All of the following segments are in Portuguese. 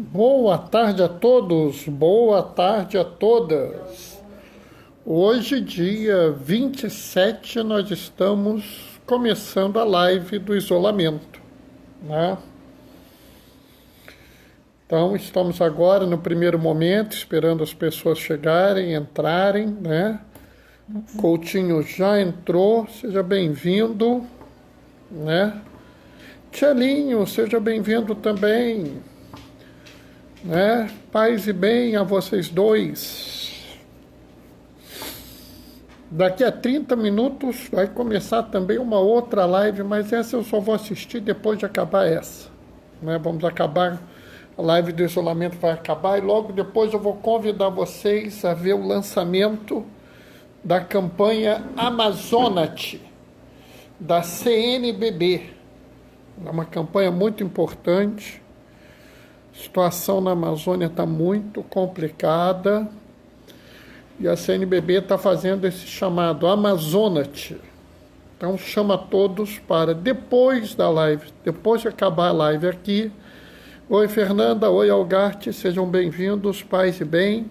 Boa tarde a todos, boa tarde a todas. Hoje, dia 27, nós estamos começando a live do isolamento, né? Então, estamos agora no primeiro momento, esperando as pessoas chegarem, entrarem, né? Coutinho já entrou, seja bem-vindo, né? Tchelinho, seja bem-vindo também, né? Paz e bem a vocês dois. Daqui a 30 minutos vai começar também uma outra live, mas essa eu só vou assistir depois de acabar essa, né? Vamos acabar, a live do isolamento vai acabar e logo depois eu vou convidar vocês a ver o lançamento da campanha Amazonate, da CNBB. É uma campanha muito importante. A situação na Amazônia está muito complicada e a CNBB está fazendo esse chamado Amazonate. Então chama todos para depois da live, depois de acabar a live aqui. Oi Fernanda, oi Algarte, sejam bem-vindos, paz e bem.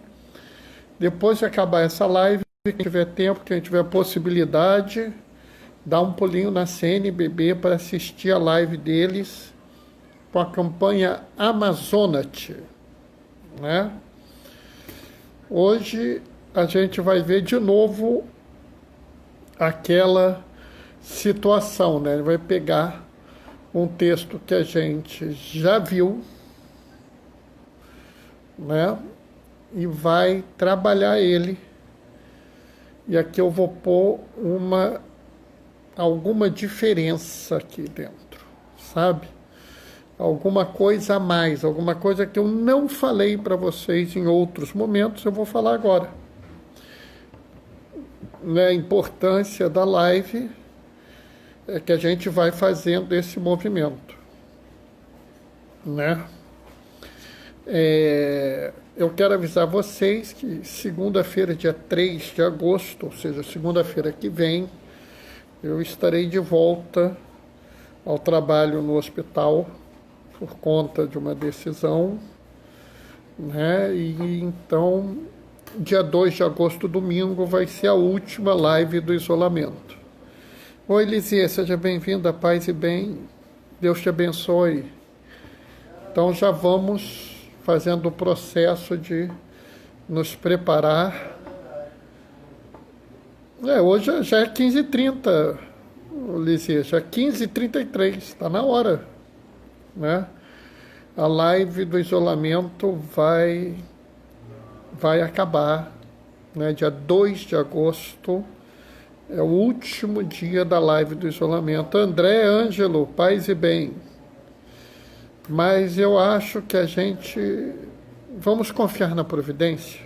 Depois de acabar essa live, quem tiver tempo, quem tiver possibilidade, dá um pulinho na CNBB para assistir a live deles com a campanha Amazonate, né? Hoje a gente vai ver de novo aquela situação, né? Ele vai pegar um texto que a gente já viu, né? E vai trabalhar ele. E aqui eu vou pôr alguma diferença aqui dentro, sabe? Alguma coisa a mais, alguma coisa que eu não falei para vocês em outros momentos, eu vou falar agora. A importância da live é que a gente vai fazendo esse movimento, né? Eu quero avisar vocês que segunda-feira, dia 3 de agosto, ou seja, segunda-feira que vem, eu estarei de volta ao trabalho no hospital por conta de uma decisão, né? E então, dia 2 de agosto, domingo, vai ser a última live do isolamento. Oi, Lizia, seja bem-vinda, paz e bem. Deus te abençoe. Então, já vamos fazendo o processo de nos preparar. Hoje já é 15h30, Lizia, já é 15h33, está na hora, né? A live do isolamento vai acabar, né? Dia 2 de agosto é o último dia da live do isolamento. André Ângelo, paz e bem. Mas eu acho que vamos confiar na providência,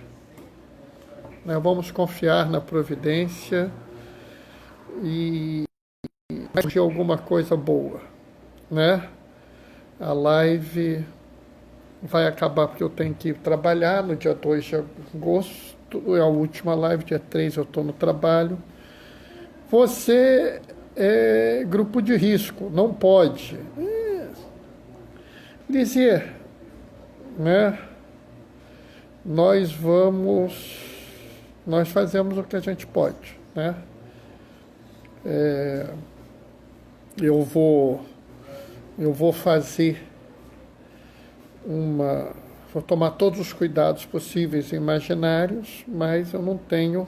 né? Vamos confiar na providência e vai ter alguma coisa boa, né? A live vai acabar porque eu tenho que ir trabalhar no dia 2 de agosto, é a última live, dia 3 eu estou no trabalho. Você é grupo de risco, não pode dizer, né? Nós fazemos o que a gente pode, né? Eu vou fazer vou tomar todos os cuidados possíveis e imaginários, mas eu não tenho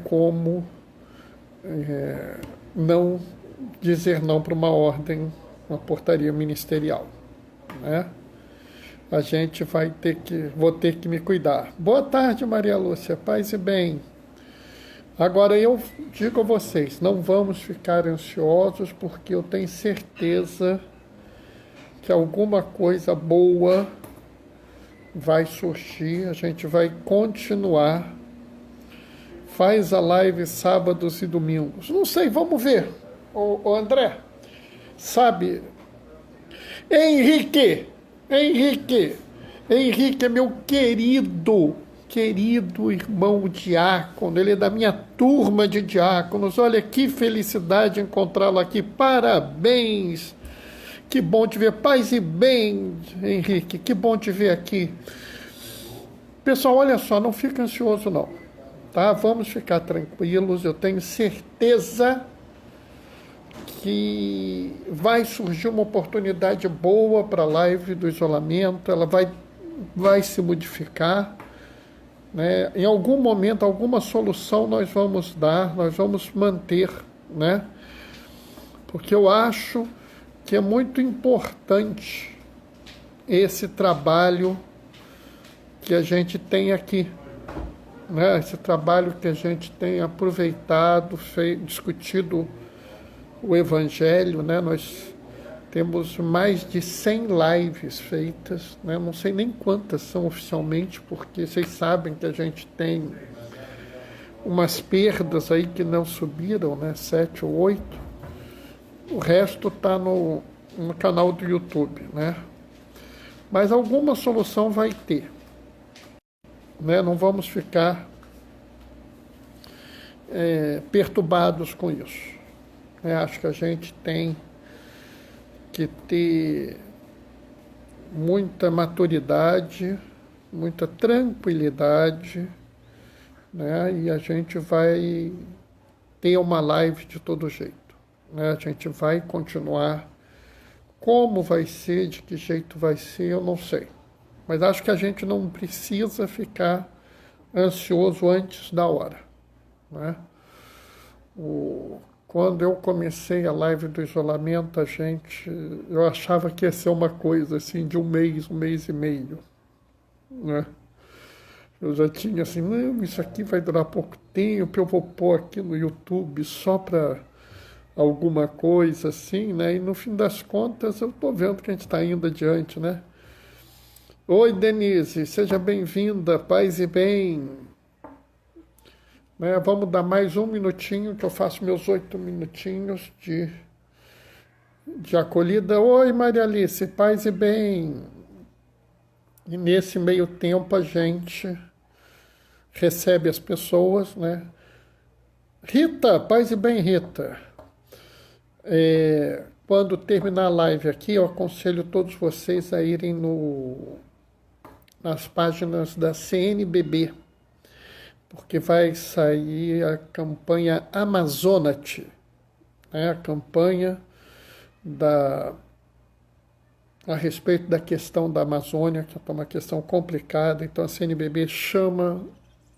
como não dizer não para uma ordem, uma portaria ministerial, né? Vou ter que me cuidar. Boa tarde, Maria Lúcia, paz e bem. Agora eu digo a vocês, não vamos ficar ansiosos, porque eu tenho certeza que alguma coisa boa vai surgir, a gente vai continuar. Faz a live sábados e domingos. Não sei, vamos ver. Ô André, sabe? Henrique é meu querido irmão diácono, ele é da minha turma de diáconos. Olha que felicidade encontrá-lo aqui, parabéns, Que bom te ver. Paz e bem, Henrique. Que bom te ver aqui. Pessoal, olha só, não fica ansioso não, tá? Vamos ficar tranquilos. Eu tenho certeza que vai surgir uma oportunidade boa para a live do isolamento. Ela vai se modificar, né? Em algum momento, alguma solução nós vamos dar, nós vamos manter, né? Porque eu acho que é muito importante esse trabalho que a gente tem aqui, né? Esse trabalho que a gente tem aproveitado, discutido o Evangelho, né? Nós temos mais de 100 lives feitas, né? Não sei nem quantas são oficialmente, porque vocês sabem que a gente tem umas perdas aí que não subiram, né? 7 ou 8. O resto está no canal do YouTube, né? Mas alguma solução vai ter, né? Não vamos ficar perturbados com isso. Acho que a gente tem que ter muita maturidade, muita tranquilidade, né? E a gente vai ter uma live de todo jeito, né? A gente vai continuar. Como vai ser, de que jeito vai ser, eu não sei. Mas acho que a gente não precisa ficar ansioso antes da hora, né? Quando eu comecei a live do isolamento, eu achava que ia ser uma coisa assim de um mês e meio, né? Eu já tinha assim, não, isso aqui vai durar pouco tempo, eu vou pôr aqui no YouTube só para alguma coisa assim, né? E no fim das contas eu estou vendo que a gente está indo adiante, né? Oi, Denise, seja bem-vinda, paz e bem. Né? Vamos dar mais um minutinho, que eu faço meus 8 minutinhos de acolhida. Oi, Maria Alice, paz e bem. E nesse meio tempo a gente recebe as pessoas, né? Rita, paz e bem, Rita. Quando terminar a live aqui, eu aconselho todos vocês a irem nas páginas da CNBB, porque vai sair a campanha Amazonate, né? A campanha a respeito da questão da Amazônia, que é uma questão complicada. Então a CNBB chama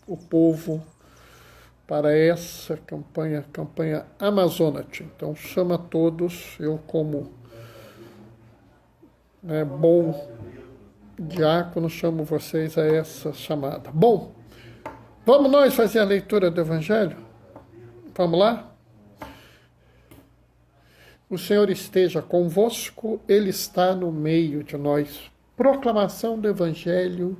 o povo para essa campanha Amazonate. Então chama todos, eu como bom diácono chamo vocês a essa chamada. Bom, vamos nós fazer a leitura do Evangelho? Vamos lá? O Senhor esteja convosco, Ele está no meio de nós. Proclamação do Evangelho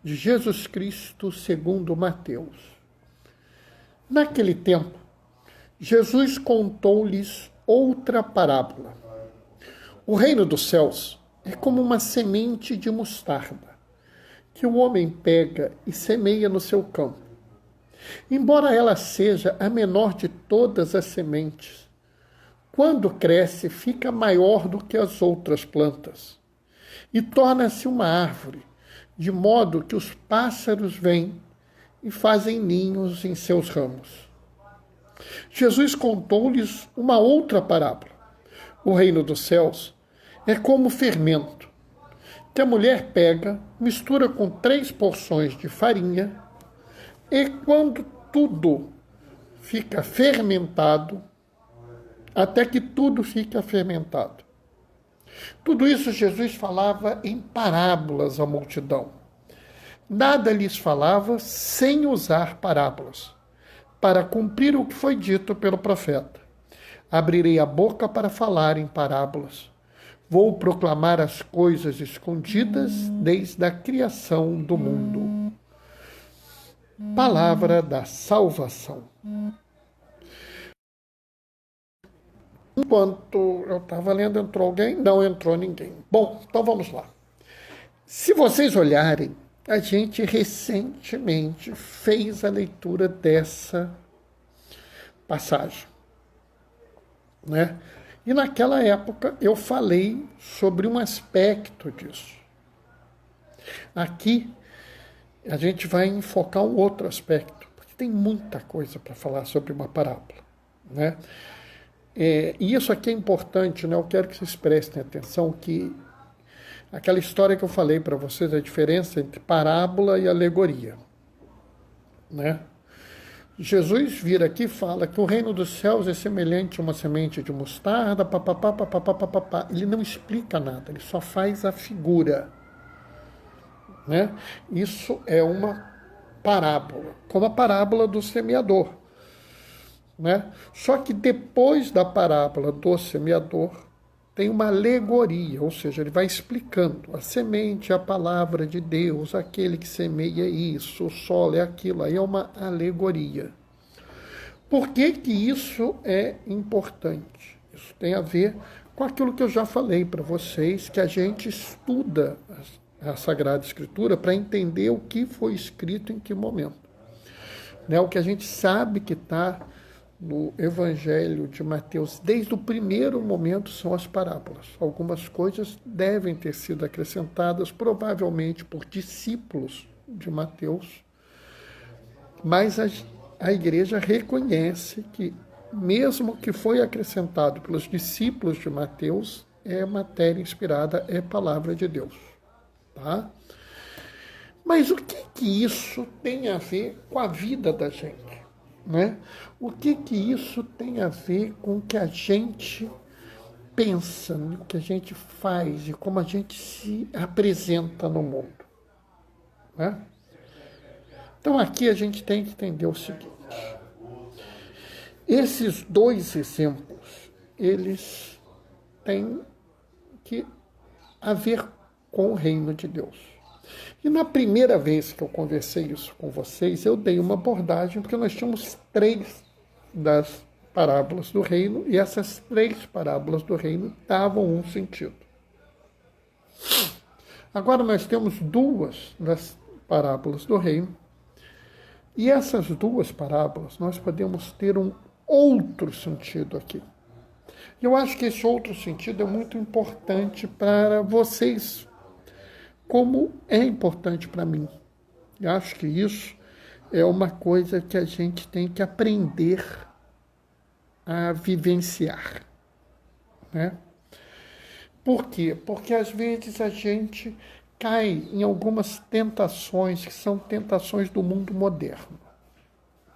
de Jesus Cristo segundo Mateus. Naquele tempo, Jesus contou-lhes outra parábola. O reino dos céus é como uma semente de mostarda, que o homem pega e semeia no seu campo. Embora ela seja a menor de todas as sementes, quando cresce, fica maior do que as outras plantas e torna-se uma árvore, de modo que os pássaros vêm e fazem ninhos em seus ramos. Jesus contou-lhes uma outra parábola. O reino dos céus é como fermento, que a mulher pega, mistura com 3 porções de farinha, e quando tudo fica fermentado, até que tudo fica fermentado. Tudo isso Jesus falava em parábolas à multidão. Nada lhes falava sem usar parábolas, para cumprir o que foi dito pelo profeta. Abrirei a boca para falar em parábolas. Vou proclamar as coisas escondidas desde a criação do mundo. Palavra da salvação. Enquanto eu estava lendo, entrou alguém? Não entrou ninguém. Bom, então vamos lá. Se vocês olharem, a gente recentemente fez a leitura dessa passagem, né? E naquela época eu falei sobre um aspecto disso. Aqui a gente vai enfocar um outro aspecto, porque tem muita coisa para falar sobre uma parábola, né? E isso aqui é importante, né? Eu quero que vocês prestem atenção que aquela história que eu falei para vocês, a diferença entre parábola e alegoria, né? Jesus vira aqui e fala que o reino dos céus é semelhante a uma semente de mostarda, papapá, papapá, papapá. Ele não explica nada, ele só faz a figura, né? Isso é uma parábola, como a parábola do semeador, né? Só que depois da parábola do semeador tem uma alegoria, ou seja, ele vai explicando. A semente é a palavra de Deus, aquele que semeia isso, o solo é aquilo, aí é uma alegoria. Por que que isso é importante? Isso tem a ver com aquilo que eu já falei para vocês, que a gente estuda a Sagrada Escritura para entender o que foi escrito em que momento. Né? O que a gente sabe que está no Evangelho de Mateus, desde o primeiro momento, são as parábolas. Algumas coisas devem ter sido acrescentadas, provavelmente por discípulos de Mateus, mas a igreja reconhece que, mesmo que foi acrescentado pelos discípulos de Mateus, é matéria inspirada, é palavra de Deus. Tá? Mas o que isso tem a ver com a vida da gente? Né? O que isso tem a ver com o que a gente pensa, o que a gente faz e como a gente se apresenta no mundo? Né? Então aqui a gente tem que entender o seguinte. Esses dois exemplos, eles têm que a ver com o reino de Deus. E na primeira vez que eu conversei isso com vocês, eu dei uma abordagem, porque nós tínhamos 3 das parábolas do reino, e essas 3 parábolas do reino davam um sentido. Agora nós temos 2 das parábolas do reino, e essas 2 parábolas nós podemos ter um outro sentido aqui. Eu acho que esse outro sentido é muito importante para vocês, como é importante para mim. Eu acho que isso é uma coisa que a gente tem que aprender a vivenciar. Né? Por quê? Porque às vezes a gente cai em algumas tentações que são tentações do mundo moderno.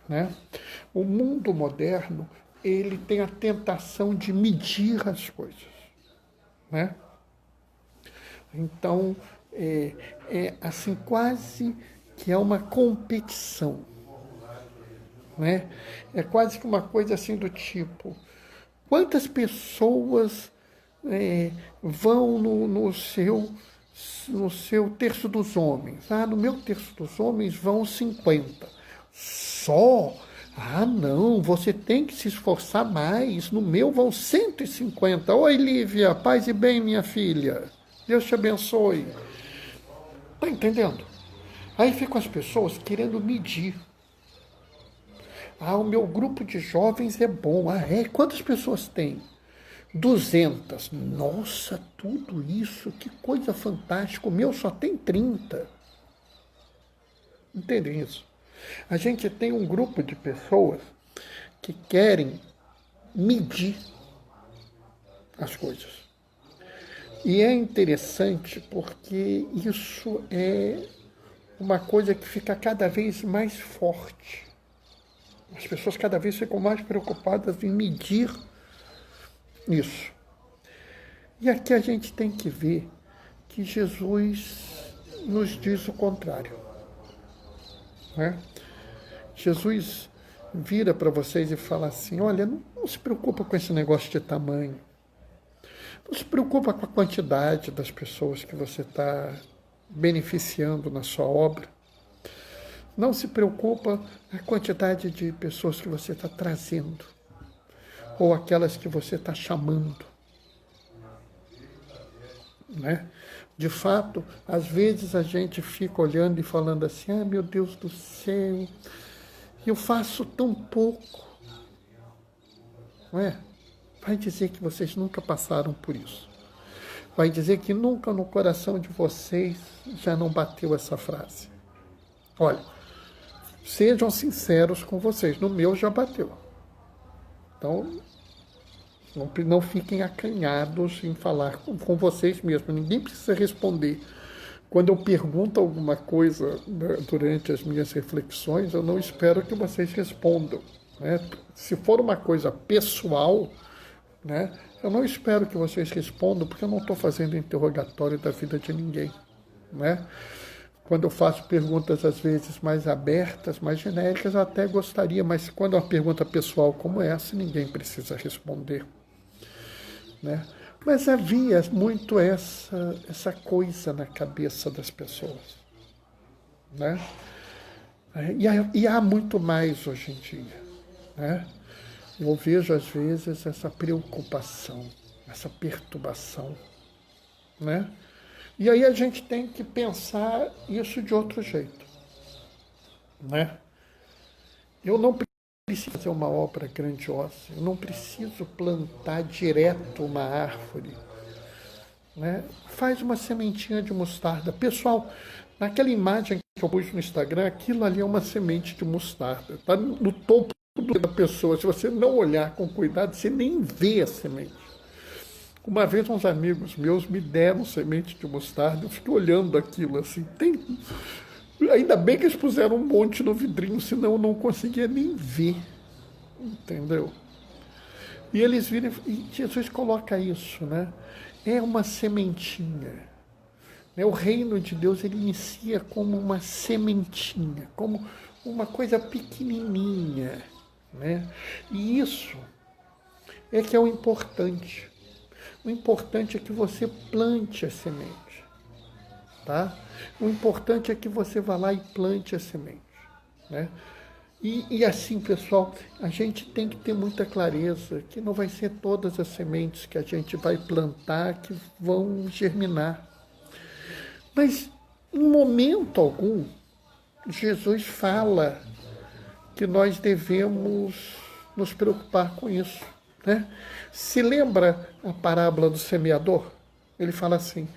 Né? O mundo moderno, ele tem a tentação de medir as coisas. Né? Então, assim, quase que é uma competição, né? É quase que uma coisa assim do tipo, quantas pessoas vão no seu terço dos homens? No meu terço dos homens vão 50. Só? Não, você tem que se esforçar mais, no meu vão 150. Oi, Lívia, paz e bem, minha filha. Deus te abençoe. Está entendendo? Aí ficam as pessoas querendo medir. O meu grupo de jovens é bom. Quantas pessoas tem? 200. Nossa, tudo isso, que coisa fantástica. O meu só tem 30. Entendem isso? A gente tem um grupo de pessoas que querem medir as coisas. E é interessante porque isso é uma coisa que fica cada vez mais forte. As pessoas cada vez ficam mais preocupadas em medir isso. E aqui a gente tem que ver que Jesus nos diz o contrário. Né? Jesus vira para vocês e fala assim, olha, não se preocupa com esse negócio de tamanho. Não se preocupa com a quantidade das pessoas que você está beneficiando na sua obra. Não se preocupa com a quantidade de pessoas que você está trazendo, ou aquelas que você está chamando. Né? De fato, às vezes a gente fica olhando e falando assim, meu Deus do céu, eu faço tão pouco. Não é? vai dizer que vocês nunca passaram por isso. Vai dizer que nunca no coração de vocês já não bateu essa frase. Olha, sejam sinceros com vocês, no meu já bateu. Então, não fiquem acanhados em falar com vocês mesmos. Ninguém precisa responder. Quando eu pergunto alguma coisa, né, durante as minhas reflexões, eu não espero que vocês respondam. Né? Se for uma coisa pessoal, né, eu não espero que vocês respondam, porque eu não estou fazendo interrogatório da vida de ninguém. Né? Quando eu faço perguntas, às vezes, mais abertas, mais genéricas, eu até gostaria, mas quando é uma pergunta pessoal como essa, ninguém precisa responder. Né? Mas havia muito essa coisa na cabeça das pessoas. Né? E há muito mais hoje em dia. Né? Eu vejo, às vezes, essa preocupação, essa perturbação. Né? E aí a gente tem que pensar isso de outro jeito. Né? Eu não preciso fazer uma obra grandiosa, eu não preciso plantar direto uma árvore. Né? Faz uma sementinha de mostarda. Pessoal, naquela imagem que eu pus no Instagram, aquilo ali é uma semente de mostarda. Está no topo da pessoa. Se você não olhar com cuidado, você nem vê a semente. Uma vez uns amigos meus me deram semente de mostarda, eu fiquei olhando aquilo assim. Ainda bem que eles puseram um monte no vidrinho, senão eu não conseguia nem ver. Entendeu? E eles viram, e Jesus coloca isso, né? É uma sementinha. O reino de Deus, ele inicia como uma sementinha, como uma coisa pequenininha. Né? E isso é que é o importante. O importante é que você plante a semente. Tá? O importante é que você vá lá e plante a semente. Né? E assim, pessoal, a gente tem que ter muita clareza que não vai ser todas as sementes que a gente vai plantar que vão germinar. Mas, em momento algum, Jesus fala que nós devemos nos preocupar com isso. Né? Se lembra a parábola do semeador? Ele fala assim,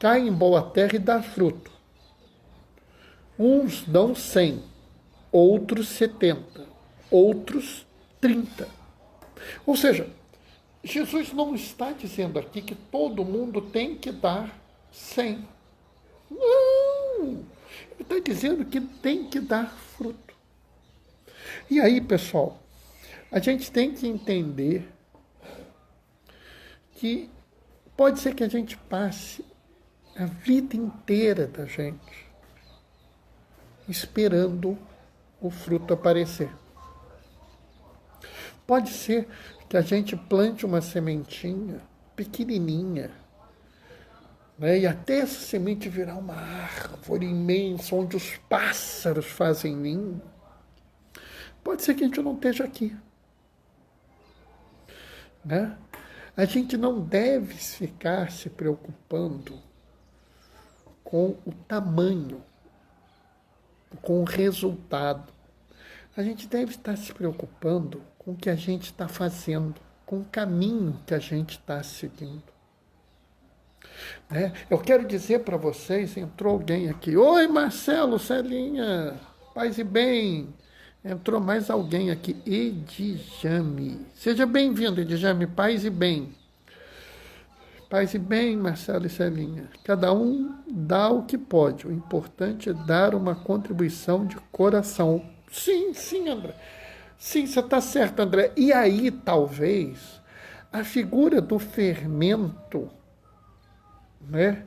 cai em boa terra e dá fruto. Uns dão 100, outros 70, outros 30. Ou seja, Jesus não está dizendo aqui que todo mundo tem que dar 100. Não! Ele está dizendo que tem que dar fruto. E aí, pessoal, a gente tem que entender que pode ser que a gente passe a vida inteira da gente esperando o fruto aparecer. Pode ser que a gente plante uma sementinha pequenininha, né? E até essa semente virar uma árvore imensa, onde os pássaros fazem ninho. Pode ser que a gente não esteja aqui. Né? A gente não deve ficar se preocupando com o tamanho, com o resultado. A gente deve estar se preocupando com o que a gente está fazendo, com o caminho que a gente está seguindo. Né? Eu quero dizer para vocês, entrou alguém aqui. Oi, Marcelo, Celinha, paz e bem. Entrou mais alguém aqui, Edjame. Seja bem-vindo, Edjame, paz e bem. Paz e bem, Marcelo e Celinha. Cada um dá o que pode. O importante é dar uma contribuição de coração. Sim, sim, André. Sim, você está certo, André. E aí, talvez, a figura do fermento, né,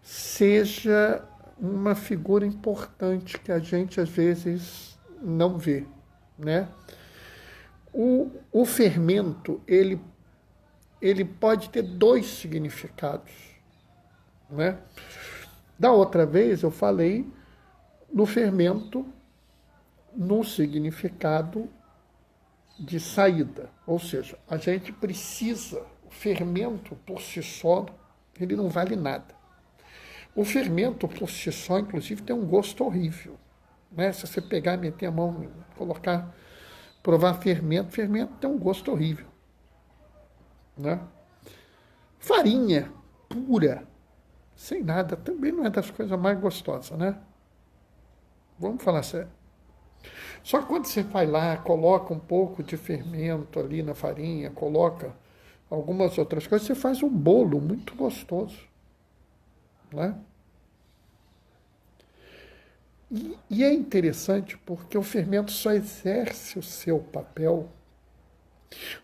seja uma figura importante que a gente, às vezes, não vê. Né? O fermento, ele pode ter 2 significados. Né? Da outra vez, eu falei no fermento no significado de saída. Ou seja, a gente precisa, o fermento por si só, ele não vale nada. O fermento por si só, inclusive, tem um gosto horrível. Né? Se você pegar, meter a mão, colocar, provar fermento tem um gosto horrível. né? Farinha pura, sem nada, também não é das coisas mais gostosas, né? Vamos falar sério. Só que quando você vai lá, coloca um pouco de fermento ali na farinha, coloca algumas outras coisas, você faz um bolo muito gostoso, né? E é interessante porque o fermento só exerce o seu papel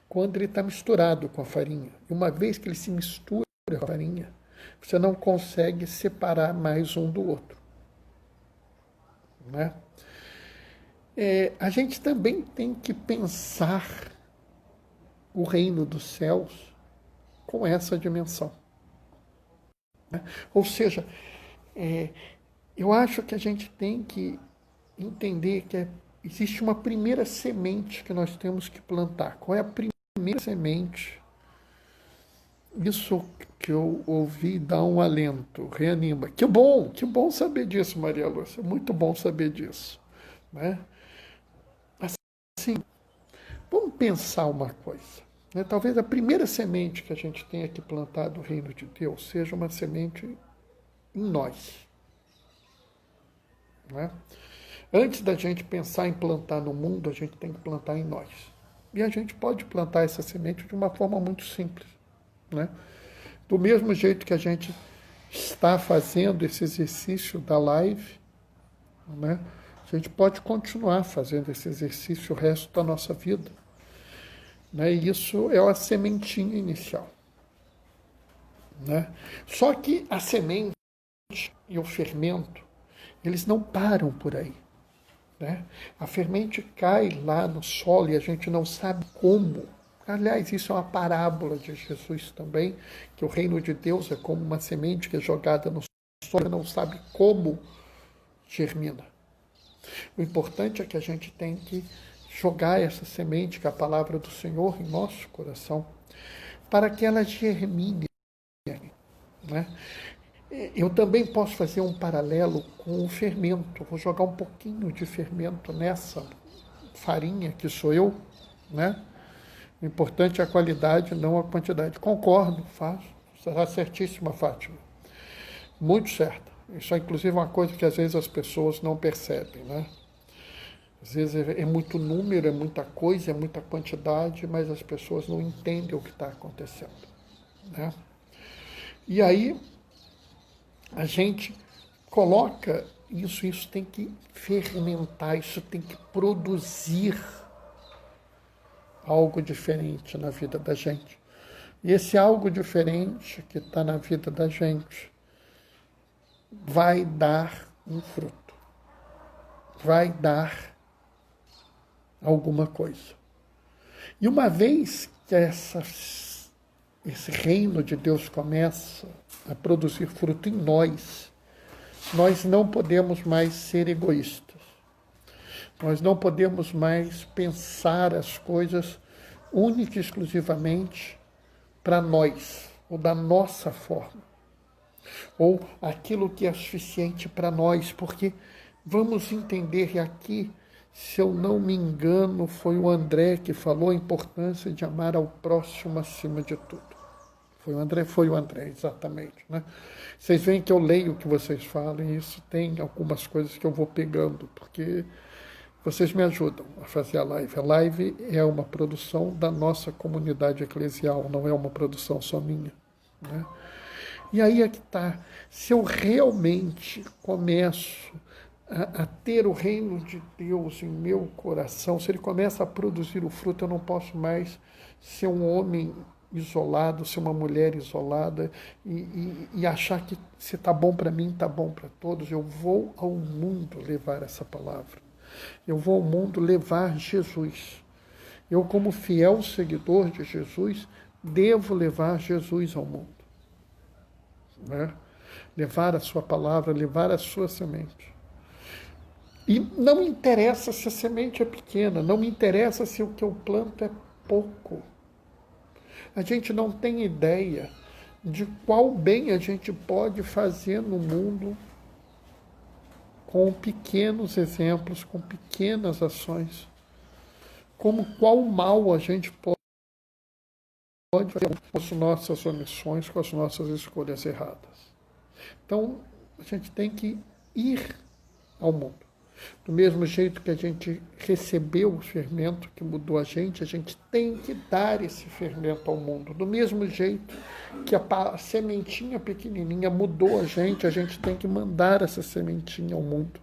quando ele está misturado com a farinha. E uma vez que ele se mistura com a farinha, você não consegue separar mais um do outro, né? A gente também tem que pensar o reino dos céus com essa dimensão, né? Ou seja, eu acho que a gente tem que entender que existe uma primeira semente que nós temos que plantar. Qual é a primeira semente? Isso que eu ouvi dá um alento, reanima. Que bom saber disso, Maria Lúcia. Muito bom saber disso, né? Assim, vamos pensar uma coisa, né? Talvez a primeira semente que a gente tenha que plantar do reino de Deus seja uma semente em nós, né? Antes da gente pensar em plantar no mundo, a gente tem que plantar em nós. E a gente pode plantar essa semente de uma forma muito simples, né? Do mesmo jeito que a gente está fazendo esse exercício da live, né? A gente pode continuar fazendo esse exercício o resto da nossa vida, né? E isso é a sementinha inicial, né? Só que a semente e o fermento, eles não param por aí, né? A fermente cai lá no solo e a gente não sabe como. Aliás, isso é uma parábola de Jesus também, que o reino de Deus é como uma semente que é jogada no solo e não sabe como germina. O importante é que a gente tem que jogar essa semente, que é a palavra do Senhor, em nosso coração, para que ela germine, né? Eu também posso fazer um paralelo com o fermento. Vou jogar um pouquinho de fermento nessa farinha que sou eu, né? O importante é a qualidade, não a quantidade. Concordo, faço. Será certíssima, Fátima. Muito certa. Isso é, inclusive, uma coisa que às vezes as pessoas não percebem, né? Às vezes é muito número, é muita coisa, é muita quantidade, mas as pessoas não entendem o que está acontecendo, né? E aí a gente coloca isso tem que fermentar, isso tem que produzir algo diferente na vida da gente. E esse algo diferente que está na vida da gente vai dar um fruto, vai dar alguma coisa. E uma vez que esse reino de Deus começa a produzir fruto em nós, nós não podemos mais ser egoístas. Nós não podemos mais pensar as coisas única e exclusivamente para nós, ou da nossa forma, ou aquilo que é suficiente para nós, porque vamos entender que aqui, se eu não me engano, foi o André que falou a importância de amar ao próximo acima de tudo. Foi o André, exatamente, né? Vocês veem que eu leio o que vocês falam e isso tem algumas coisas que eu vou pegando, porque vocês me ajudam a fazer a live. A live é uma produção da nossa comunidade eclesial, não é uma produção só minha, né? E aí é que está. Se eu realmente começo a ter o reino de Deus em meu coração, se ele começa a produzir o fruto, eu não posso mais ser um homem isolado, ser uma mulher isolada e achar que se está bom para mim, está bom para todos. Eu vou ao mundo levar essa palavra. Eu vou ao mundo levar Jesus. Eu, como fiel seguidor de Jesus, devo levar Jesus ao mundo, né? Levar a sua palavra, levar a sua semente. E não me interessa se a semente é pequena, não me interessa se o que eu planto é pouco. A gente não tem ideia de qual bem a gente pode fazer no mundo com pequenos exemplos, com pequenas ações. Como qual mal a gente pode pode fazer com as nossas omissões, com as nossas escolhas erradas. Então, a gente tem que ir ao mundo. Do mesmo jeito que a gente recebeu o fermento que mudou a gente tem que dar esse fermento ao mundo. Do mesmo jeito que a sementinha pequenininha mudou a gente tem que mandar essa sementinha ao mundo.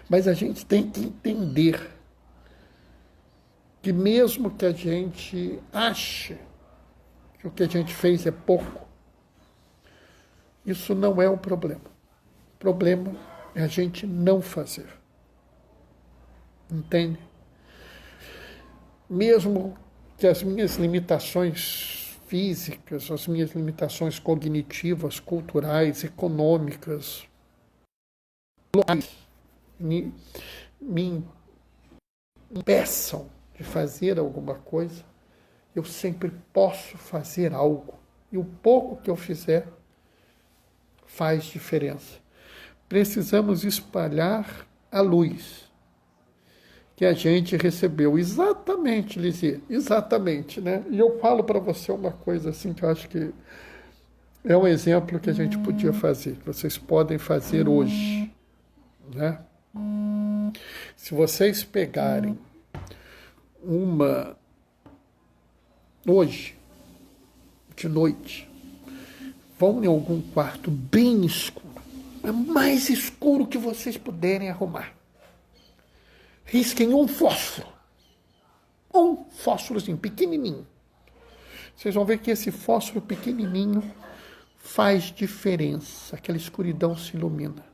Mas a gente tem que entender que mesmo que a gente ache que o que a gente fez é pouco, isso não é o problema. O problema é a gente não fazer. Entende? Mesmo que as minhas limitações físicas, as minhas limitações cognitivas, culturais, econômicas, me impeçam de fazer alguma coisa, eu sempre posso fazer algo. E o pouco que eu fizer faz diferença. Precisamos espalhar a luz que a gente recebeu. Exatamente, Lizzie, exatamente, né? E eu falo para você uma coisa assim que eu acho que é um exemplo que a gente podia fazer, que vocês podem fazer hoje, né? Se vocês pegarem hoje, de noite, vão em algum quarto bem escuro, o mais escuro que vocês puderem arrumar. Risquem um fósforozinho, pequenininho. Vocês vão ver que esse fósforo pequenininho faz diferença, aquela escuridão se ilumina.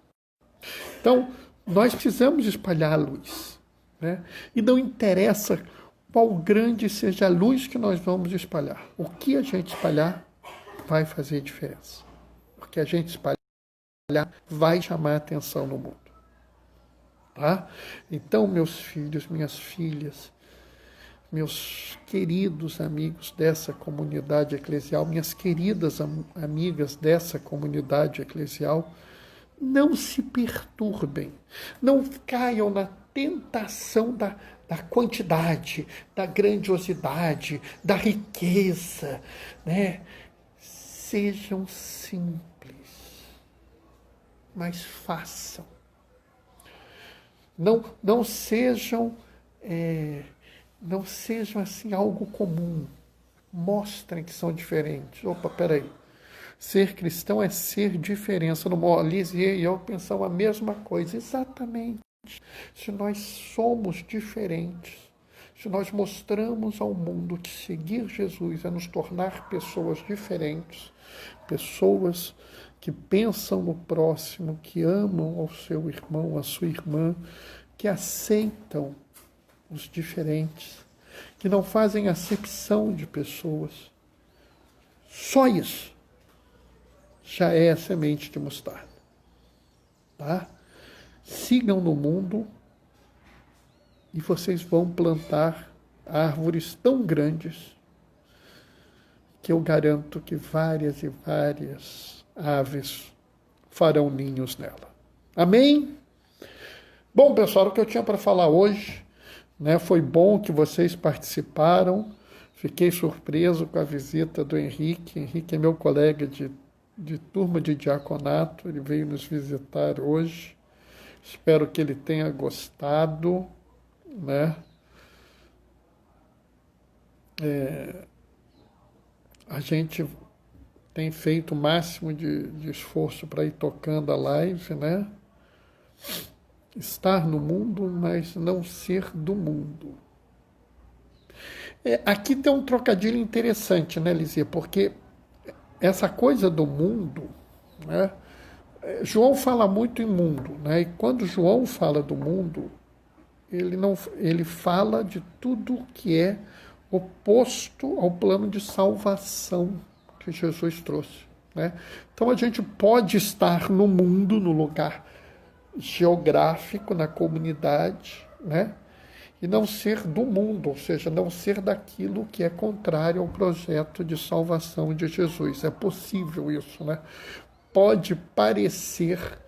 Então, nós precisamos espalhar a luz, né? E não interessa qual grande seja a luz que nós vamos espalhar. O que a gente espalhar vai fazer diferença. O que a gente espalhar vai chamar a atenção no mundo. Tá? Então, meus filhos, minhas filhas, meus queridos amigos dessa comunidade eclesial, minhas queridas amigas dessa comunidade eclesial, não se perturbem, não caiam na tentação da quantidade, da grandiosidade, da riqueza, né? Sejam simples, mas façam. Não sejam assim algo comum. Mostrem que são diferentes. Opa, peraí. Ser cristão é ser diferença. Lizzie e eu pensamos a mesma coisa. Exatamente. Se nós somos diferentes, se nós mostramos ao mundo que seguir Jesus é nos tornar pessoas diferentes, pessoas que pensam no próximo, que amam ao seu irmão, a sua irmã, que aceitam os diferentes, que não fazem acepção de pessoas. Só isso já é a semente de mostarda. Tá? Sigam no mundo e vocês vão plantar árvores tão grandes que eu garanto que várias e várias aves farão ninhos nela. Amém? Bom, pessoal, o que eu tinha para falar hoje, né, foi bom que vocês participaram. Fiquei surpreso com a visita do Henrique. Henrique é meu colega de turma de diaconato. Ele veio nos visitar hoje. Espero que ele tenha gostado, né? A gente tem feito o máximo de esforço para ir tocando a live, né? Estar no mundo, mas não ser do mundo. Aqui tem um trocadilho interessante, né, Lizia? Porque essa coisa do mundo, né? João fala muito em mundo, né? E quando João fala do mundo, ele fala de tudo que é oposto ao plano de salvação que Jesus trouxe, né? Então a gente pode estar no mundo, no lugar geográfico, na comunidade, né? E não ser do mundo, ou seja, não ser daquilo que é contrário ao projeto de salvação de Jesus. É possível isso, né? Pode parecer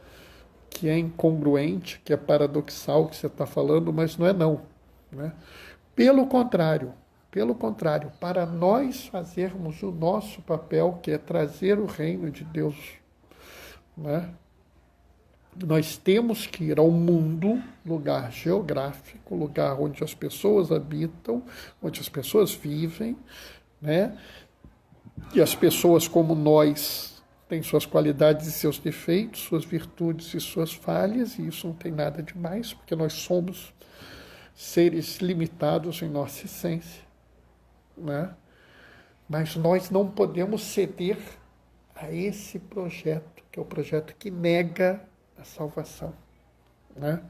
que é incongruente, que é paradoxal o que você está falando, mas não é não, né? Pelo contrário, Pelo contrário, para nós fazermos o nosso papel, que é trazer o reino de Deus, né? Nós temos que ir ao mundo, lugar geográfico, lugar onde as pessoas habitam, onde as pessoas vivem, né? E as pessoas como nós têm suas qualidades e seus defeitos, suas virtudes e suas falhas, e isso não tem nada de mais, porque nós somos seres limitados em nossa essência, né? Mas nós não podemos ceder a esse projeto, que é o projeto que nega a salvação, né?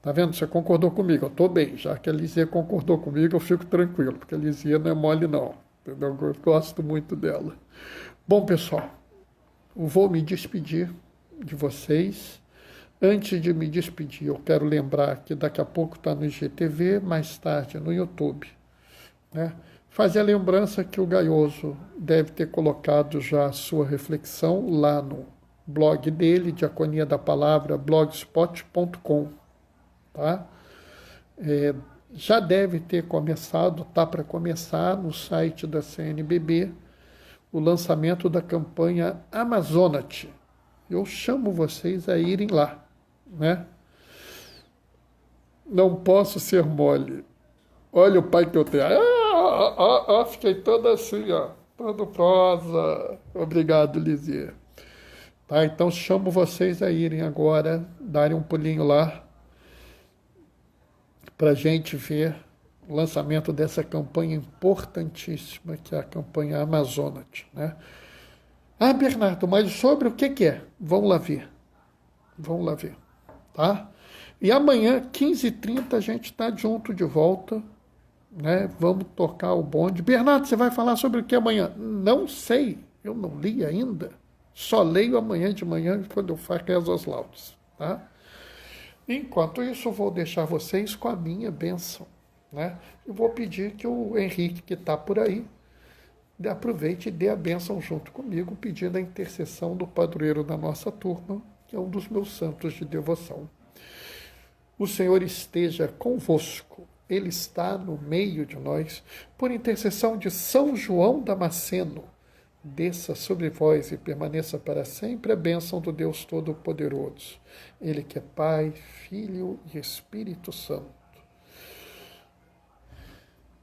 Tá vendo? Você concordou comigo, eu estou bem. Já que a Lizia concordou comigo, eu fico tranquilo, porque a Lizia não é mole não, entendeu? Eu gosto muito dela. Bom, pessoal, eu vou me despedir de vocês. Antes de me despedir, eu quero lembrar que daqui a pouco está no IGTV, mais tarde no YouTube, né? Fazer a lembrança que o Gaioso deve ter colocado já a sua reflexão lá no blog dele, Diaconia da Palavra, blogspot.com, tá? Já deve ter começado, tá para começar no site da CNBB, o lançamento da campanha Amazonate. Eu chamo vocês a irem lá, né? Não posso ser mole. Olha o pai que eu tenho. Fiquei todo assim, ó, todo prosa. Obrigado, Lizia. Tá, então chamo vocês a irem agora, darem um pulinho lá, para a gente ver o lançamento dessa campanha importantíssima, que é a campanha Amazonate, né? Ah, Bernardo, mas sobre o que é? Vamos lá ver. Vamos lá ver, tá? E amanhã, 15h30, a gente está junto de volta, né? Vamos tocar o bonde. Bernardo, você vai falar sobre o que amanhã? Não sei, eu não li ainda. Só leio amanhã de manhã, quando eu rezo as laudes, tá? Enquanto isso, vou deixar vocês com a minha bênção, né? Eu vou pedir que o Henrique, que está por aí, aproveite e dê a bênção junto comigo, pedindo a intercessão do padroeiro da nossa turma, que é um dos meus santos de devoção. O Senhor esteja convosco, Ele está no meio de nós, por intercessão de São João Damasceno, desça sobre vós e permaneça para sempre a bênção do Deus Todo-Poderoso, Ele que é Pai, Filho e Espírito Santo.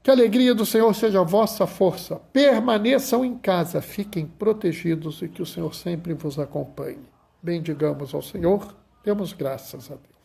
Que a alegria do Senhor seja a vossa força. Permaneçam em casa, fiquem protegidos e que o Senhor sempre vos acompanhe. Bendigamos ao Senhor, demos graças a Deus.